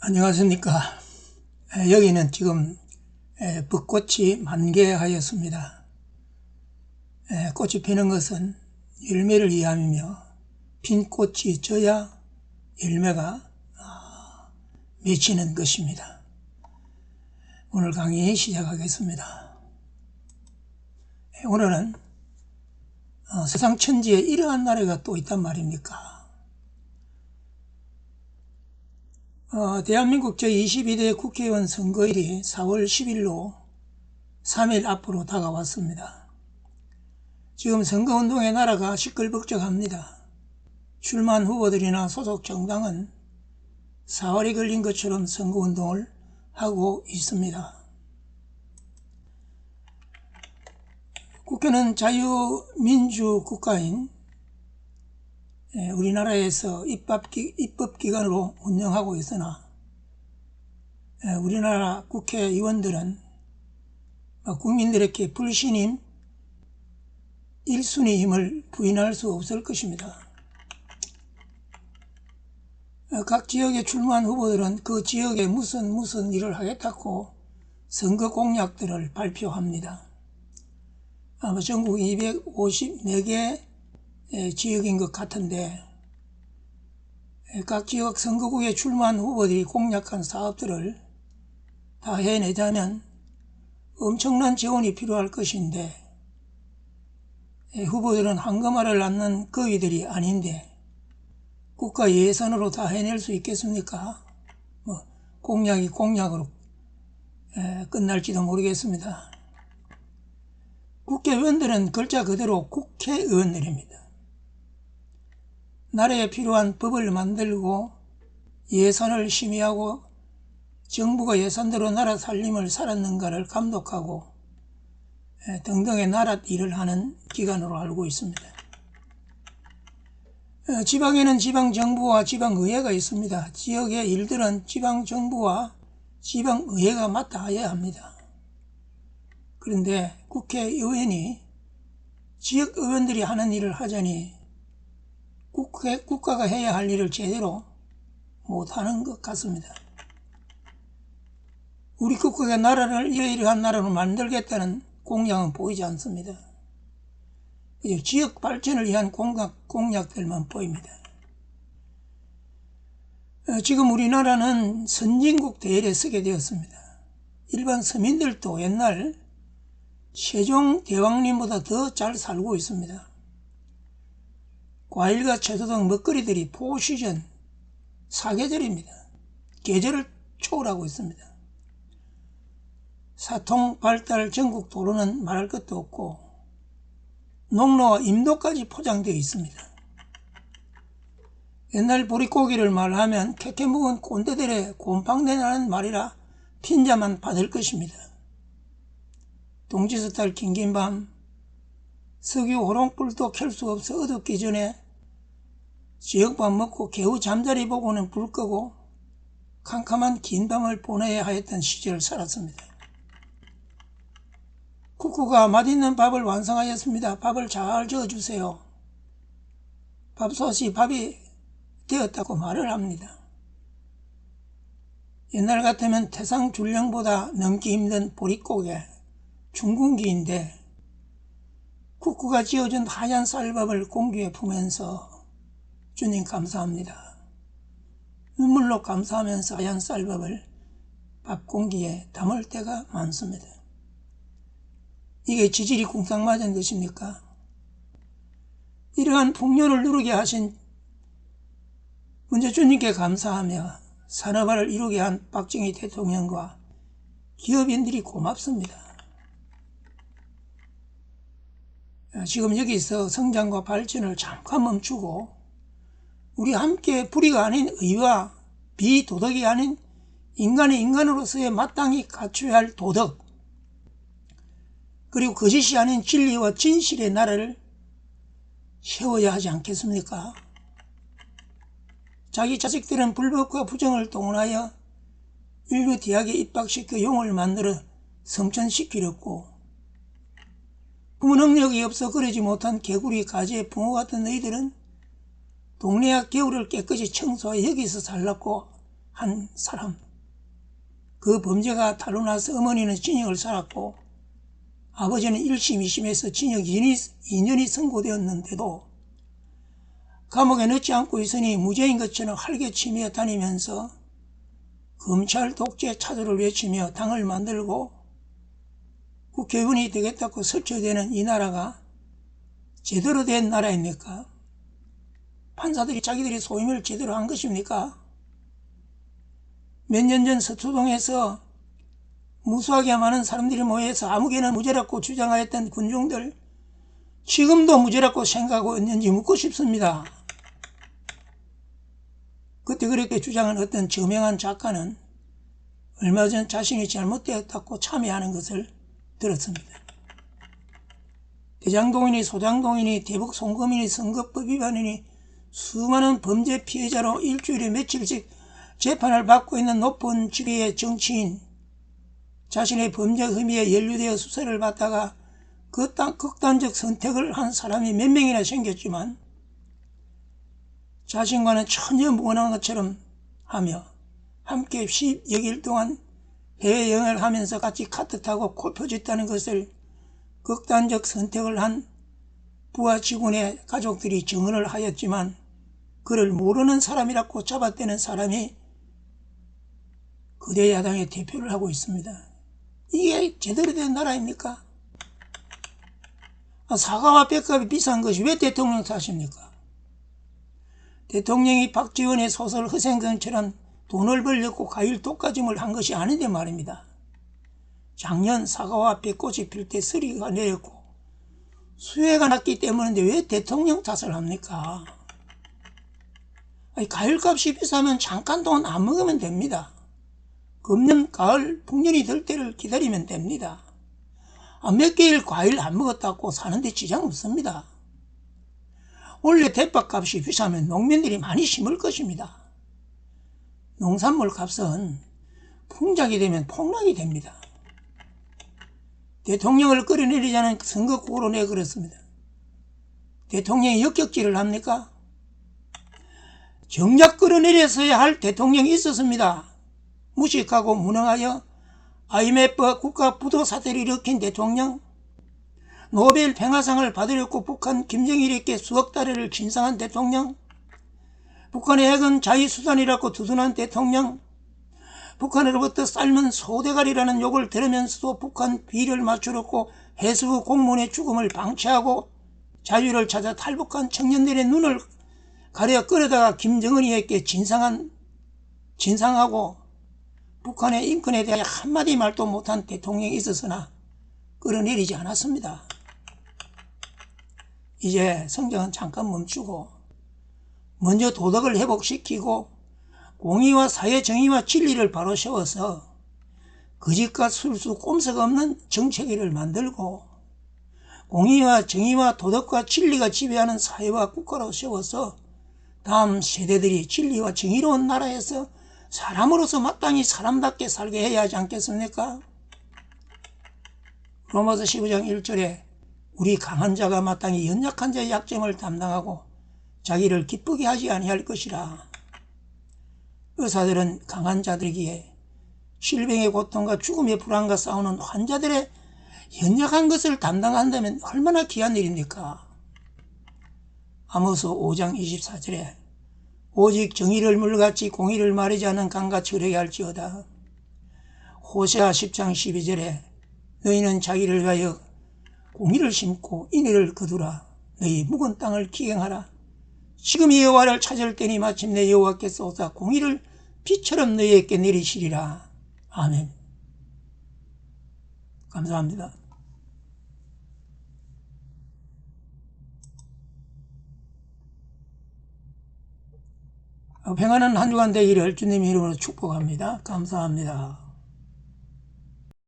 안녕하십니까. 여기는 지금 벚꽃이 만개하였습니다. 꽃이 피는 것은 열매를 위함이며 핀 꽃이 져야 열매가 맺히는 것입니다. 오늘 강의 시작하겠습니다. 오늘은 세상 천지에 이러한 나라가 또 있단 말입니까? 대한민국 제22대 국회의원 선거일이 4월 10일로 3일 앞으로 다가왔습니다. 지금 선거운동의 나라가 시끌벅적합니다. 출마한 후보들이나 소속 정당은 사활이 걸린 것처럼 선거운동을 하고 있습니다. 국회는 자유민주국가인 우리나라에서 입법기관으로 운영하고 있으나 우리나라 국회의원들은 국민들에게 불신임 1순위임을 부인할 수 없을 것입니다. 각 지역에 출마한 후보들은 그 지역에 무슨 일을 하겠다고 선거 공약들을 발표합니다. 아마 전국 254개 지역인 것 같은데 각 지역 선거구에 출마한 후보들이 공약한 사업들을 다 해내자면 엄청난 재원이 필요할 것인데 후보들은 황금알을 낳는 거위들이 아닌데 국가 예산으로 다 해낼 수 있겠습니까? 공약이 공약으로 끝날지도 모르겠습니다. 국회의원들은 글자 그대로 국회의원들입니다. 나라에 필요한 법을 만들고 예산을 심의하고 정부가 예산대로 나라 살림을 살았는가를 감독하고 등등의 나라 일을 하는 기관으로 알고 있습니다. 지방에는 지방정부와 지방의회가 있습니다. 지역의 일들은 지방정부와 지방의회가 맡아야 합니다. 그런데 국회의원이 지역의원들이 하는 일을 하자니 국가가 해야 할 일을 제대로 못하는 것 같습니다. 우리 국가가 나라를 이러이러한 나라로 만들겠다는 공약은 보이지 않습니다. 지역 발전을 위한 공약들만 보입니다. 지금 우리나라는 선진국 대열에 서게 되었습니다. 일반 서민들도 옛날 세종대왕님보다 더 잘 살고 있습니다. 과일과 채소 등 먹거리들이 포시즌, 사계절입니다. 계절을 초월하고 있습니다. 사통, 발달, 전국 도로는 말할 것도 없고 농로와 임도까지 포장되어 있습니다. 옛날 보릿고기를 말하면 캐캐 묵은 꼰대들의 곰팡내 나는 말이라 핀자만 받을 것입니다. 동지스탈 긴긴 밤, 석유 호롱불도 켤 수 없어 어둡기 전에 지역밥 먹고 겨우 잠자리 보고는 불 끄고 캄캄한 긴 밤을 보내야 하였던 시절을 살았습니다. 국구가 맛있는 밥을 완성하였습니다. 밥을 잘 저어주세요. 밥솥이 밥이 되었다고 말을 합니다. 옛날 같으면 태상줄령보다 넘기 힘든 보릿고개, 중궁기인데 국구가 지어준 하얀 쌀밥을 공기에 품으면서 주님 감사합니다. 눈물로 감사하면서 하얀 쌀밥을 밥 공기에 담을 때가 많습니다. 이게 지질이 궁상맞은 것입니까? 이러한 풍요를 누리게 하신 먼저 주님께 감사하며 산업화를 이루게 한 박정희 대통령과 기업인들이 고맙습니다. 지금 여기서 성장과 발전을 잠깐 멈추고 우리 함께 불의가 아닌 의와 비도덕이 아닌 인간의 인간으로서의 마땅히 갖춰야 할 도덕, 그리고 거짓이 아닌 진리와 진실의 나라를 세워야 하지 않겠습니까? 자기 자식들은 불법과 부정을 동원하여 인류 대학에 입학시켜 용을 만들어 성천시키렸고 부모 능력이 없어 그러지 못한 개구리 가지의 붕어 같은 너희들은 동네 앞 개울을 깨끗이 청소하여 여기서 살랐고 한 사람. 그 범죄가 탄로나서 어머니는 징역을 살았고 아버지는 1심, 2심에서 징역 2년이 선고되었는데도 감옥에 넣지 않고 있으니 무죄인 것처럼 활개치며 다니면서 검찰 독재 차도를 외치며 당을 만들고 국회의원이 되겠다고 설치되는 이 나라가 제대로 된 나라입니까? 판사들이 자기들이 소임을 제대로 한 것입니까? 몇 년 전 서초동에서 무수하게 많은 사람들이 모여서 아무개는 무죄라고 주장하였던 군중들, 지금도 무죄라고 생각하고 있는지 묻고 싶습니다. 그때 그렇게 주장한 어떤 저명한 작가는 얼마 전 자신이 잘못되었다고 참여하는 것을 들었습니다. 대장동이니 소장동이니 대북 송금이니 선거법 위반이니 수많은 범죄 피해자로 일주일에 며칠씩 재판을 받고 있는 높은 지위의 정치인, 자신의 범죄 혐의에 연루되어 수사를 받다가 극단적 선택을 한 사람이 몇 명이나 생겼지만 자신과는 전혀 무관한 것처럼 하며 함께 10여 일 동안 해외여행을 하면서 같이 카트 타고 골프 쳤다는 것을 극단적 선택을 한 부하 직원의 가족들이 증언을 하였지만 그를 모르는 사람이라고 잡아떼는 사람이 거대 야당의 대표를 하고 있습니다. 이게 제대로 된 나라입니까? 사과와 볏값이 비싼 것이 왜 대통령 탓입니까? 대통령이 박지원의 소설 허생성처럼 돈을 벌렸고 과일 독과점을 한 것이 아닌데 말입니다. 작년 사과와 볏꽃이 필 때 서리가 내렸고 수해가 났기 때문인데 왜 대통령 탓을 합니까? 과일값이 비싸면 잠깐 동안 안 먹으면 됩니다. 금년, 가을, 풍년이 될 때를 기다리면 됩니다. 몇 개일 과일 안 먹었다고 사는데 지장 없습니다. 원래 대파값이 비싸면 농민들이 많이 심을 것입니다. 농산물 값은 풍작이 되면 폭락이 됩니다. 대통령을 끌어내리자는 선거구호로 내걸었습니다. 대통령이 역격질을 합니까? 정작 끌어내렸어야 할 대통령이 있었습니다. 무식하고 무능하여 IMF 국가 부도 사태를 일으킨 대통령, 노벨 평화상을 받으려고 북한 김정일에게 수억 달러를 진상한 대통령, 북한의 핵은 자위수단이라고 두둔한 대통령, 북한으로부터 삶은 소대가리라는 욕을 들으면서도 북한 비를 맞추려고 해수부 공무원의 죽음을 방치하고 자유를 찾아 탈북한 청년들의 눈을 가려 끌어다가 김정은이에게 진상하고 북한의 인권에 대해 한마디 말도 못한 대통령이 있었으나 끌어내리지 않았습니다. 이제 성장은 잠깐 멈추고 먼저 도덕을 회복시키고 공의와 사회정의와 진리를 바로 세워서 거짓과 술수 꼼석 없는 정체기를 만들고 공의와 정의와 도덕과 진리가 지배하는 사회와 국가로 세워서 다음 세대들이 진리와 정의로운 나라에서 사람으로서 마땅히 사람답게 살게 해야 하지 않겠습니까? 로마서 15장 1절에 우리 강한 자가 마땅히 연약한 자의 약점을 담당하고 자기를 기쁘게 하지 아니할 것이라. 의사들은 강한 자들이기에 질병의 고통과 죽음의 불안과 싸우는 환자들의 연약한 것을 담당한다면 얼마나 귀한 일입니까? 아모스 5장 24절에 오직 정의를 물같이 공의를 마르지 않는 강같이 흐르게 할지어다. 호세아 10장 12절에 너희는 자기를 위하여 공의를 심고 인애를 거두라. 너희 묵은 땅을 기경하라. 지금 여호와를 찾을 때니 마침내 여호와께서 오사 공의를 비처럼 너희에게 내리시리라. 아멘. 감사합니다. 평안한 한 주간 되기를 주님의 이름으로 축복합니다. 감사합니다.